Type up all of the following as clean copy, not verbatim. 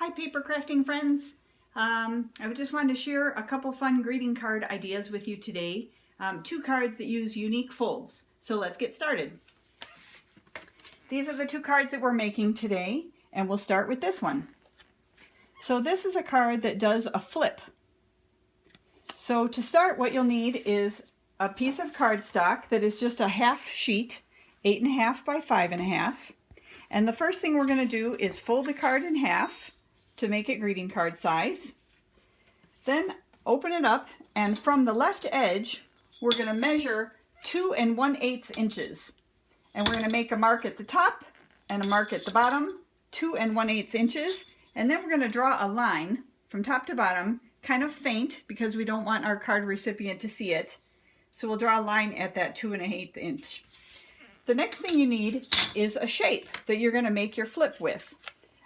Hi papercrafting friends. I just wanted to share a couple fun greeting card ideas with you today. Two cards that use unique folds. So let's get started. These are the two cards that we're making today, and we'll start with this one. So this is a card that does a flip. So to start, what you'll need is a piece of cardstock that is just a half sheet, 8.5 by 5.5. And the first thing we're going to do is fold the card in half to make it greeting card size. Then open it up, and from the left edge, we're going to measure 2 1/8 inches. And we're going to make a mark at the top and a mark at the bottom, 2 1/8 inches. And then we're going to draw a line from top to bottom, kind of faint because we don't want our card recipient to see it. So we'll draw a line at that 2 1/8 inch. The next thing you need is a shape that you're going to make your flip with.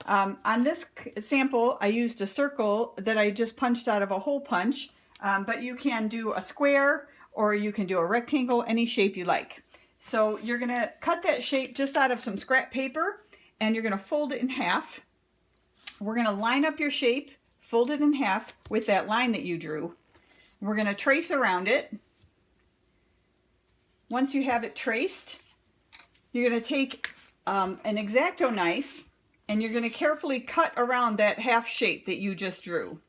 On this sample, I used a circle that I just punched out of a hole punch, but you can do a square or you can do a rectangle, any shape you like. So you're going to cut that shape just out of some scrap paper, and you're going to fold it in half. We're going to line up your shape, fold it in half with that line that you drew. We're going to trace around it. Once you have it traced, you're going to take an X-Acto knife, and you're going to carefully cut around that half shape that you just drew.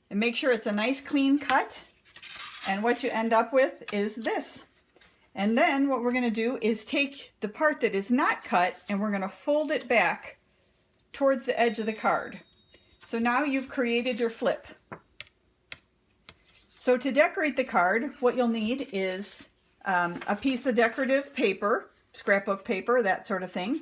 And make sure it's a nice clean cut. And what you end up with is this. And then what we're going to do is take the part that is not cut, and we're going to fold it back towards the edge of the card. So now you've created your flip. So to decorate the card, what you'll need is a piece of decorative paper, scrapbook paper, that sort of thing,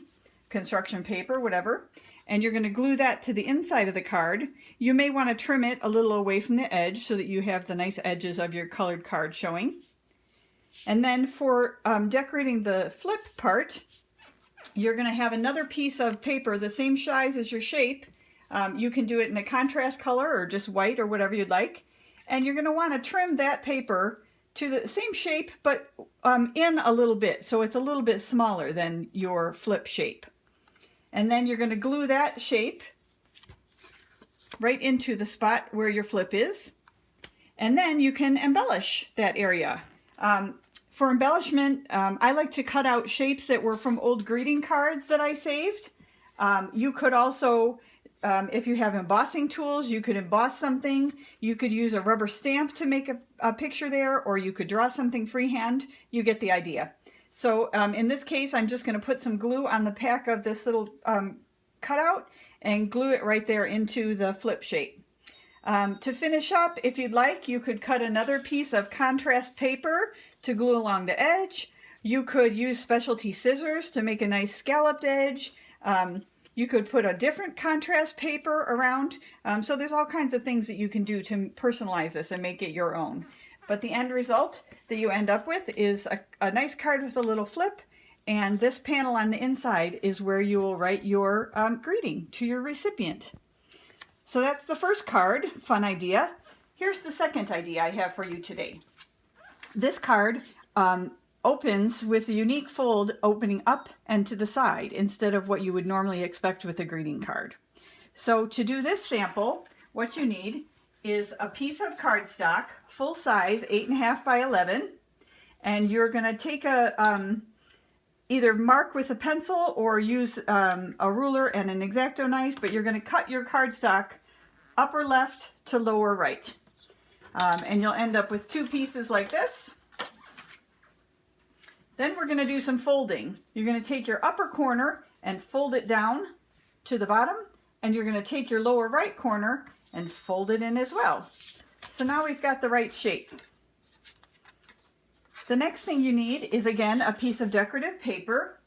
construction paper, whatever, and you're going to glue that to the inside of the card. You may want to trim it a little away from the edge so that you have the nice edges of your colored card showing. And then for decorating the flip part, you're going to have another piece of paper the same size as your shape. You can do it in a contrast color or just white or whatever you'd like. And you're going to want to trim that paper to the same shape, but in a little bit, so it's a little bit smaller than your flip shape. And then you're going to glue that shape right into the spot where your flip is. And then you can embellish that area. For embellishment, I like to cut out shapes that were from old greeting cards that I saved. You could also, if you have embossing tools, you could emboss something. You could use a rubber stamp to make a picture there, or you could draw something freehand. You get the idea. So in this case, I'm just going to put some glue on the back of this little cutout and glue it right there into the flip shape. To finish up, if you'd like, you could cut another piece of contrast paper to glue along the edge. You could use specialty scissors to make a nice scalloped edge. You could put a different contrast paper around. So there's all kinds of things that you can do to personalize this and make it your own. But the end result that you end up with is a nice card with a little flip, and this panel on the inside is where you will write your greeting to your recipient. So that's the first card, fun idea. Here's the second idea I have for you today. This card opens with a unique fold opening up and to the side instead of what you would normally expect with a greeting card. So to do this sample, what you need is a piece of cardstock, full size, 8.5 by 11, and you're going to take either mark with a pencil or use a ruler and an X-Acto knife, but you're going to cut your cardstock upper left to lower right. And you'll end up with two pieces like this. Then we're going to do some folding. You're going to take your upper corner and fold it down to the bottom, and you're going to take your lower right corner and fold it in as well. So now we've got the right shape. The next thing you need is, again, a piece of decorative paper,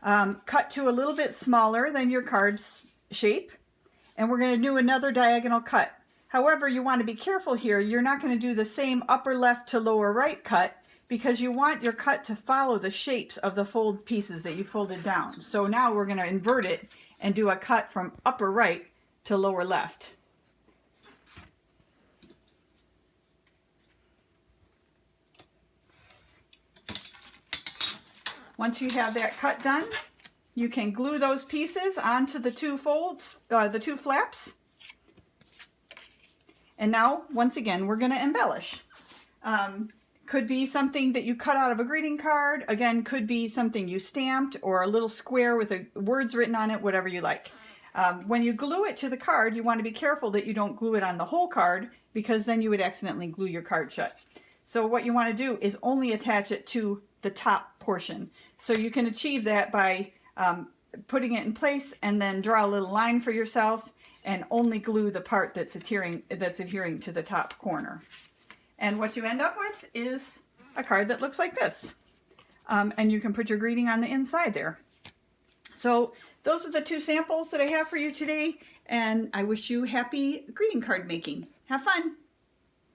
cut to a little bit smaller than your card's shape, and we're going to do another diagonal cut. However, you want to be careful here. You're not going to do the same upper left to lower right cut because you want your cut to follow the shapes of the fold pieces that you folded down. So now we're going to invert it and do a cut from upper right to lower left. Once you have that cut done, you can glue those pieces onto the two folds, the two flaps. And now, once again, we're going to embellish. Could be something that you cut out of a greeting card. Again, could be something you stamped or a little square with words written on it, whatever you like. When you glue it to the card, you want to be careful that you don't glue it on the whole card, because then you would accidentally glue your card shut. So what you want to do is only attach it to the top portion. So you can achieve that by putting it in place and then draw a little line for yourself and only glue the part that's adhering to the top corner. And what you end up with is a card that looks like this. And you can put your greeting on the inside there. So those are the two samples that I have for you today, and I wish you happy greeting card making. Have fun!